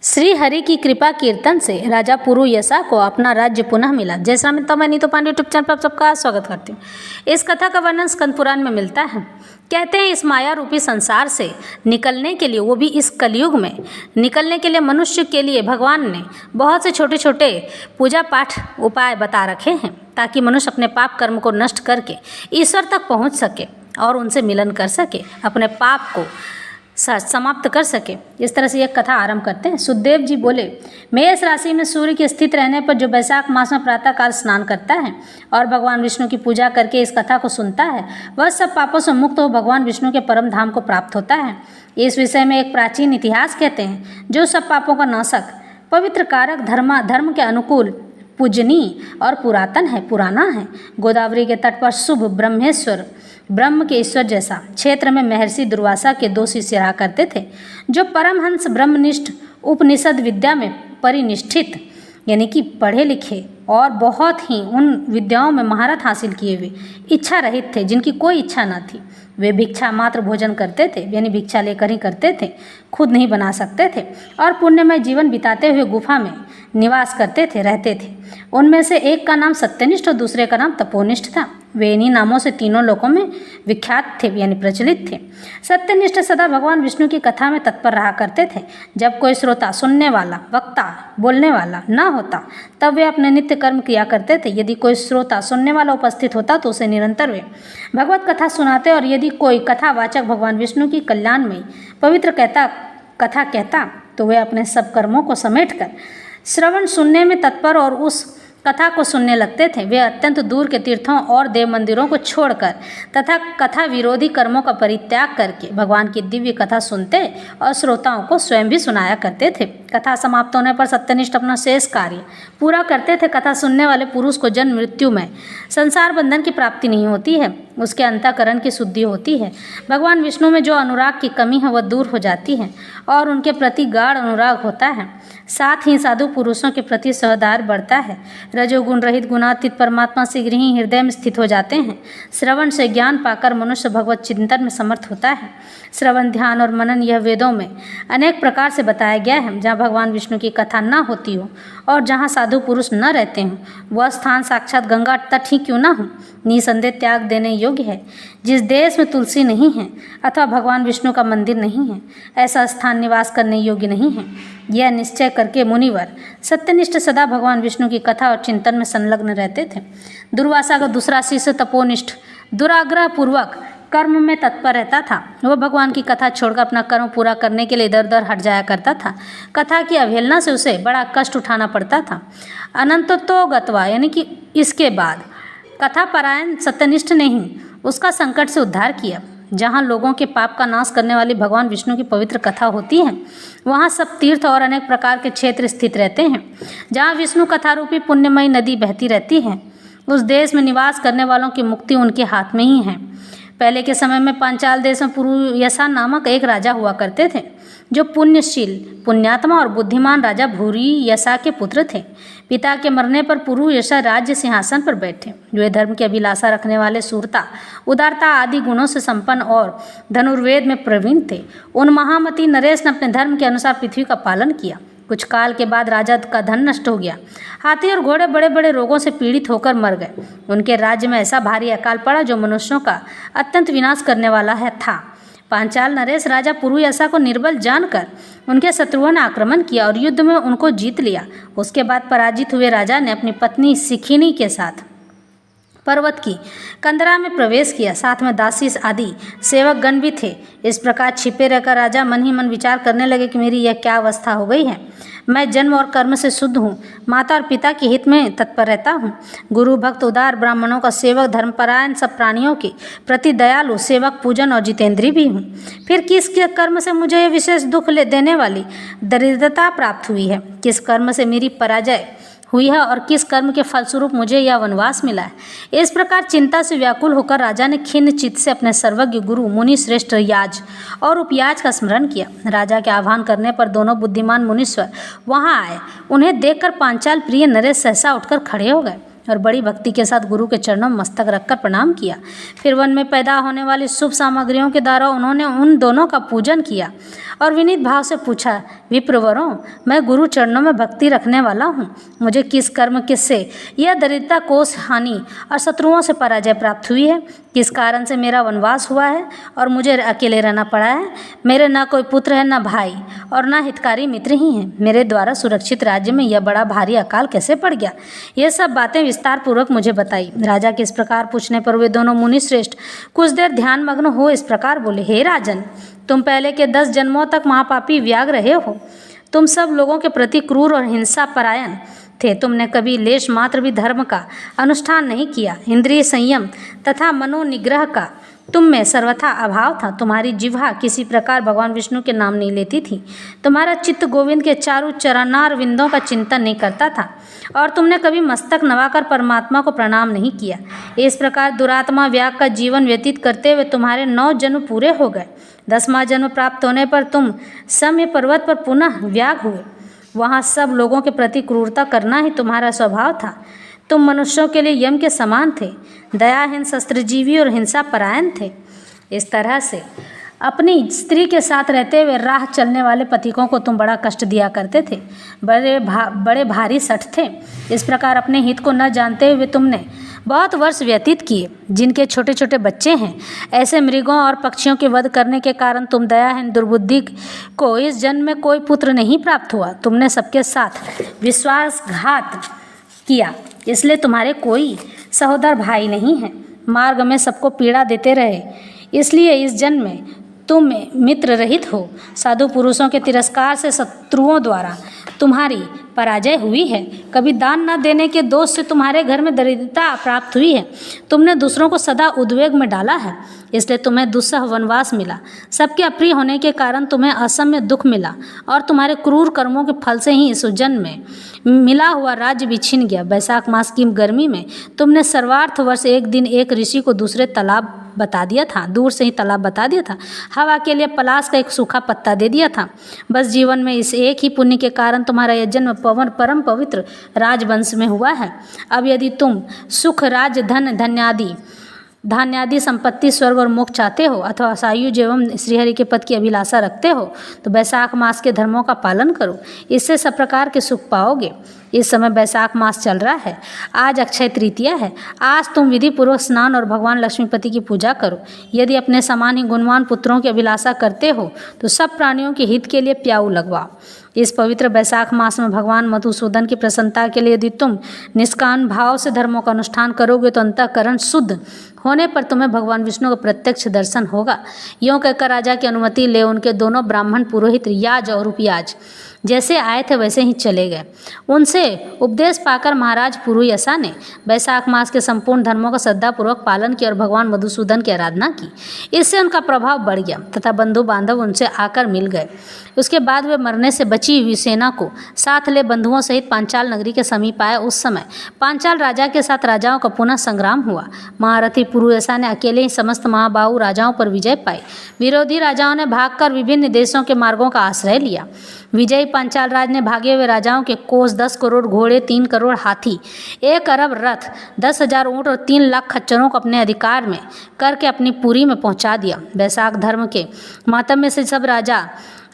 श्री हरि की कृपा कीर्तन से राजा पुरुयसा को अपना राज्य पुनः मिला। जय श्री राम। मैं नीतू पांडे यूट्यूब चैनल पर आप सबका स्वागत करती हूँ। इस कथा का वर्णन स्कंद पुराण में मिलता है। कहते हैं इस माया रूपी संसार से निकलने के लिए, वो भी इस कलयुग में निकलने के लिए मनुष्य के लिए भगवान ने बहुत से छोटे छोटे पूजा पाठ उपाय बता रखे हैं, ताकि मनुष्य अपने पाप कर्म को नष्ट करके ईश्वर तक पहुँच सके और उनसे मिलन कर सके, अपने पाप को समाप्त कर सके। इस तरह से एक कथा आरंभ करते हैं। सुखदेव जी बोले, मेष राशि में सूर्य के स्थित रहने पर जो वैशाख मास में प्रातःकाल स्नान करता है और भगवान विष्णु की पूजा करके इस कथा को सुनता है, वह सब पापों से मुक्त हो भगवान विष्णु के परम धाम को प्राप्त होता है। इस विषय में एक प्राचीन इतिहास कहते हैं, जो सब पापों का नाशक, पवित्र कारक, धर्म के अनुकूल, पूजनीय और पुराना है। गोदावरी के तट पर शुभ ब्रह्मेश्वर, ब्रह्म के ईश्वर जैसा क्षेत्र में महर्षि दुर्वासा के 2 शिष्य रहा करते थे, जो परमहंस ब्रह्मनिष्ठ उपनिषद विद्या में परिनिष्ठित, यानी कि पढ़े लिखे और बहुत ही उन विद्याओं में महारत हासिल किए हुए इच्छा रहित थे, जिनकी कोई इच्छा न थी। वे भिक्षा मात्र भोजन करते थे, यानी भिक्षा लेकर ही करते थे, खुद नहीं बना सकते थे, और पुण्यमय जीवन बिताते हुए गुफा में निवास करते थे, रहते थे। उनमें से एक का नाम सत्यनिष्ठ और दूसरे का नाम तपोनिष्ठ था। वे इन्हीं नामों से तीनों लोकों में विख्यात थे, यानी प्रचलित थे। सत्यनिष्ठ सदा भगवान विष्णु की कथा में तत्पर रहा करते थे। जब कोई श्रोता, सुनने वाला, वक्ता, बोलने वाला न होता, तब वे अपने नित्य कर्म किया करते थे। यदि कोई श्रोता, सुनने वाला उपस्थित होता तो उसे निरंतर वे भगवत कथा सुनाते, और यदि कोई कथावाचक भगवान विष्णु की कल्याणमयी पवित्र कथा कहता, तो वे अपने सब कर्मों को समेटकर श्रवण सुनने में तत्पर और उस कथा को सुनने लगते थे। वे अत्यंत दूर के तीर्थों और देव मंदिरों को छोड़कर तथा कथा विरोधी कर्मों का परित्याग करके भगवान की दिव्य कथा सुनते और श्रोताओं को स्वयं भी सुनाया करते थे। कथा समाप्त होने पर सत्यनिष्ठ अपना शेष कार्य पूरा करते थे। कथा सुनने वाले पुरुष को जन्म मृत्यु में संसार बंधन की प्राप्ति नहीं होती है, उसके अंतःकरण की शुद्धि होती है। भगवान विष्णु में जो अनुराग की कमी है वह दूर हो जाती है और उनके प्रति गाढ़ अनुराग होता है। साथ ही साधु पुरुषों के प्रति सहदार बढ़ता है। रजोगुण रहित गुणातीत परमात्मा शीघ्र ही हृदय में स्थित हो जाते हैं। श्रवण से ज्ञान पाकर मनुष्य भगवत चिंतन में समर्थ होता है। श्रवण, ध्यान और मनन यह वेदों में अनेक प्रकार से बताया गया है। जहाँ भगवान विष्णु की कथा न होती हो और जहाँ साधु पुरुष न रहते हों, वह स्थान साक्षात गंगा तट ही क्यों न हो, निसंदेह त्याग देने योग्य है। जिस देश में तुलसी नहीं है अथवा भगवान विष्णु का मंदिर नहीं है, ऐसा स्थान निवास करने योग्य नहीं है। यह निश्चय करके मुनिवर सत्यनिष्ठ सदा भगवान विष्णु की कथा और चिंतन में संलग्न रहते थे। दुर्वासा का दूसरा शिष्य तपोनिष्ठ दुराग्रह पूर्वक कर्म में तत्पर रहता था। वह भगवान की कथा छोड़कर अपना कर्म पूरा करने के लिए इधर उधर हट जाया करता था। कथा की अवहेलना से उसे बड़ा कष्ट उठाना पड़ता था। अनंतो गत्वा, यानी कि इसके बाद कथा परायण सत्यनिष्ठ ने ही उसका संकट से उद्धार किया। जहाँ लोगों के पाप का नाश करने वाली भगवान विष्णु की पवित्र कथा होती है, वहाँ सब तीर्थ और अनेक प्रकार के क्षेत्र स्थित रहते हैं। जहाँ विष्णु कथा रूपी पुण्यमयी नदी बहती रहती है, उस देश में निवास करने वालों की मुक्ति उनके हाथ में ही है। पहले के समय में पांचाल देश में पुरुयसा नामक एक राजा हुआ करते थे, जो पुण्यशील, पुण्यात्मा और बुद्धिमान राजा भूरियसा के पुत्र थे। पिता के मरने पर पुरुयसा राज्य सिंहासन पर बैठे। वे धर्म की अभिलाषा रखने वाले, सूरता, उदारता आदि गुणों से संपन्न और धनुर्वेद में प्रवीण थे। उन महामती नरेश ने अपने धर्म के अनुसार पृथ्वी का पालन किया। कुछ काल के बाद राजा का धन नष्ट हो गया। हाथी और घोड़े बड़े बड़े रोगों से पीड़ित होकर मर गए। उनके राज्य में ऐसा भारी अकाल पड़ा जो मनुष्यों का अत्यंत विनाश करने वाला था। पांचाल नरेश राजा पुरुयसा को निर्बल जानकर उनके शत्रुओं ने आक्रमण किया और युद्ध में उनको जीत लिया। उसके बाद पराजित हुए राजा ने अपनी पत्नी सिखिनी के साथ पर्वत की कंदरा में प्रवेश किया। साथ में दासी आदि सेवक गण भी थे। इस प्रकार छिपे रहकर राजा मन ही मन विचार करने लगे कि मेरी यह क्या अवस्था हो गई है। मैं जन्म और कर्म से शुद्ध हूँ, माता और पिता के हित में तत्पर रहता हूँ, गुरु भक्त, उदार, ब्राह्मणों का सेवक, धर्मपरायण, सब प्राणियों के प्रति दयालु, सेवक पूजन और जितेंद्रीय भी हूँ। फिर किस कर्म से मुझे यह विशेष दुख देने वाली दरिद्रता प्राप्त हुई है? किस कर्म से मेरी पराजय हुई है और किस कर्म के फलस्वरूप मुझे यह वनवास मिला है? इस प्रकार चिंता से व्याकुल होकर राजा ने खिन्न चित्त से अपने सर्वज्ञ गुरु, मुनि श्रेष्ठ याज और उपयाज का स्मरण किया। राजा के आह्वान करने पर दोनों बुद्धिमान मुनीश्वर वहां आए। उन्हें देखकर पांचाल प्रिय नरेश सहसा उठकर खड़े हो गए। और बड़ी भक्ति के साथ गुरु के चरणों में मस्तक रखकर प्रणाम किया। फिर वन में पैदा होने वाली शुभ सामग्रियों के द्वारा उन्होंने उन दोनों का पूजन किया और विनीत भाव से पूछा, विप्रवरों, मैं गुरु चरणों में भक्ति रखने वाला हूँ, मुझे किस कर्म किससे यह दरिद्रता, कोष, हानि और शत्रुओं से पराजय प्राप्त हुई है? किस कारण से मेरा वनवास हुआ है और मुझे अकेले रहना पड़ा है? मेरे ना कोई पुत्र है, ना भाई और ना हितकारी मित्र ही हैं। मेरे द्वारा सुरक्षित राज्य में यह बड़ा भारी अकाल कैसे पड़ गया? ये सब बातें विस्तार पूर्वक मुझे बताई। राजा के इस प्रकार पूछने पर वे दोनों मुनि श्रेष्ठ कुछ देर ध्यान मग्न हो इस प्रकार बोले, हे राजन, तुम पहले के 10 जन्मों तक महापापी व्याग रहे हो। तुम सब लोगों के प्रति क्रूर और हिंसा परायण थे। तुमने कभी लेश मात्र भी धर्म का अनुष्ठान नहीं किया। इंद्रिय संयम तथा मनोनिग्रह का तुम में सर्वथा अभाव था। तुम्हारी जिह्वा किसी प्रकार भगवान विष्णु के नाम नहीं लेती थी। तुम्हारा चित्त गोविंद के चारों चरणार विंदों का चिंतन नहीं करता था और तुमने कभी मस्तक नवाकर परमात्मा को प्रणाम नहीं किया। इस प्रकार दुरात्मा व्याग का जीवन व्यतीत करते हुए तुम्हारे 9 जन्म पूरे हो गए। 10वां जन्म प्राप्त होने पर तुम सम्य पर्वत पर पुनः व्याग हुए। वहाँ सब लोगों के प्रति क्रूरता करना ही तुम्हारा स्वभाव था। तुम मनुष्यों के लिए यम के समान थे, दयाहीन, शस्त्रजीवी और हिंसा परायण थे। इस तरह से अपनी स्त्री के साथ रहते हुए राह चलने वाले पथिकों को तुम बड़ा कष्ट दिया करते थे। बड़े भारी सठ थे। इस प्रकार अपने हित को न जानते हुए तुमने बहुत वर्ष व्यतीत किए। जिनके छोटे छोटे बच्चे हैं, ऐसे मृगों और पक्षियों के वध करने के कारण तुम दयाहीन दुर्बुद्धि को इस जन्म में कोई पुत्र नहीं प्राप्त हुआ। तुमने सबके साथ विश्वासघात किया, इसलिए तुम्हारे कोई सहोदर भाई नहीं है। मार्ग में सबको पीड़ा देते रहे, इसलिए इस जन्म में तुम मित्र रहित हो। साधु पुरुषों के तिरस्कार से शत्रुओं द्वारा तुम्हारी पराजय हुई है। कभी दान न देने के दोष से तुम्हारे घर में दरिद्रता प्राप्त हुई है। तुमने दूसरों को सदा उद्वेग में डाला है, इसलिए तुम्हें दुस्सह वनवास मिला। सबके अप्रिय होने के कारण तुम्हें असम्य दुख मिला और तुम्हारे क्रूर कर्मों के फल से ही इस जन्म में मिला हुआ राज्य भी छिन गया। वैशाख मास की गर्मी में तुमने सर्वार्थ वर्ष एक दिन एक ऋषि को दूसरे तालाब बता दिया था, दूर से ही तालाब बता दिया था। हवा के लिए पलाश का एक सूखा पत्ता दे दिया था। बस जीवन में इस एक ही पुण्य के कारण तुम्हारा यह जन्म परम पवित्र राजवंश में हुआ है। अब यदि तुम सुख, राज, धन, धान्यादि संपत्ति, स्वर्ग और मोक्ष चाहते हो अथवा सायुज एवं श्रीहरि के पद की अभिलाषा रखते हो तो वैशाख मास के धर्मों का पालन करो, इससे सब प्रकार के सुख पाओगे। इस समय वैशाख मास चल रहा है। आज अक्षय तृतीया है। आज तुम विधि पूर्वक स्नान और भगवान लक्ष्मीपति की पूजा करो। यदि अपने समान ही गुणवान पुत्रों की अभिलाषा करते हो तो सब प्राणियों के हित के लिए प्याऊ लगवाओ। इस पवित्र वैशाख मास में भगवान मधुसूदन की प्रसन्नता के लिए यदि तुम निष्काम भाव से धर्मों का अनुष्ठान करोगे तो अंतःकरण शुद्ध होने पर तुम्हें भगवान विष्णु का प्रत्यक्ष दर्शन होगा। यूँ कहकर राजा की अनुमति ले उनके दोनों ब्राह्मण पुरोहित याज और उपयाज जैसे आए थे वैसे ही चले गए। उनसे उपदेश पाकर महाराज पुरुयसा ने वैशाख मास के संपूर्ण धर्मों का श्रद्धापूर्वक पालन किया और भगवान मधुसूदन की आराधना की। इससे उनका प्रभाव बढ़ गया तथा बंधु बांधव उनसे आकर मिल गए। उसके बाद वे मरने से बची हुई सेना को साथ ले बंधुओं सहित पांचाल नगरी के समीप आए। उस समय पांचाल राजा के साथ राजाओं का पुनः संग्राम हुआ। महारथी पुरुयसा ने अकेले ही समस्त महाबाहु राजाओं पर विजय पाई। विरोधी राजाओं ने भागकर विभिन्न देशों के मार्गों का आश्रय लिया। विजयी पांचाल राज ने भागे हुए राजाओं के कोष, 10 करोड़ घोड़े, 3 करोड़ हाथी, 1 अरब रथ, 10,000 ऊँट और 3 लाख खच्चरों को अपने अधिकार में करके अपनी पुरी में पहुंचा दिया। वैशाख धर्म के मातम्य से सब राजा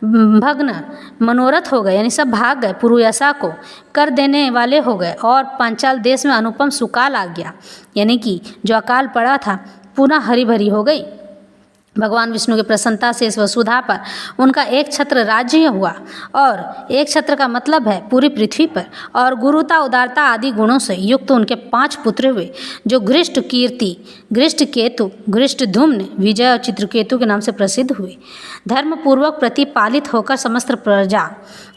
भग्न मनोरथ हो गए, यानी सब भाग गए, पुरुयसा को कर देने वाले हो गए और पांचाल देश में अनुपम सुकाल आ गया, यानी कि जो अकाल पड़ा था पुनः हरी भरी हो गई। भगवान विष्णु की प्रसन्नता से इस वसुधा पर उनका एक छत्र राज्य हुआ और एक छत्र का मतलब है पूरी पृथ्वी पर, और गुरुता, उदारता आदि गुणों से युक्त उनके 5 पुत्र हुए जो घृष्ट कीर्ति, घृष्ट केतु, घृष्ट धूम्न, विजय और चित्रकेतु के नाम से प्रसिद्ध हुए। धर्मपूर्वक प्रतिपालित होकर समस्त प्रजा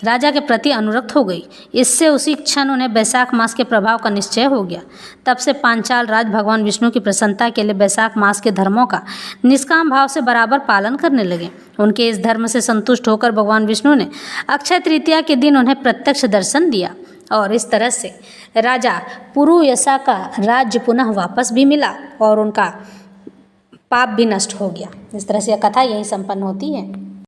राजा के प्रति अनुरक्त हो गई। इससे उसी क्षण उन्हें वैशाख मास के प्रभाव का निश्चय हो गया। तब से पांचाल राज भगवान विष्णु की प्रसन्नता के लिए वैशाख मास के धर्मों का निष्काम भाव से बराबर पालन करने लगे। उनके इस धर्म से संतुष्ट होकर भगवान विष्णु ने अक्षय तृतीया के दिन उन्हें प्रत्यक्ष दर्शन दिया और इस तरह से राजा पुरुयसा का राज्य पुनः वापस भी मिला और उनका पाप भी नष्ट हो गया। इस तरह से यह कथा यही संपन्न होती है।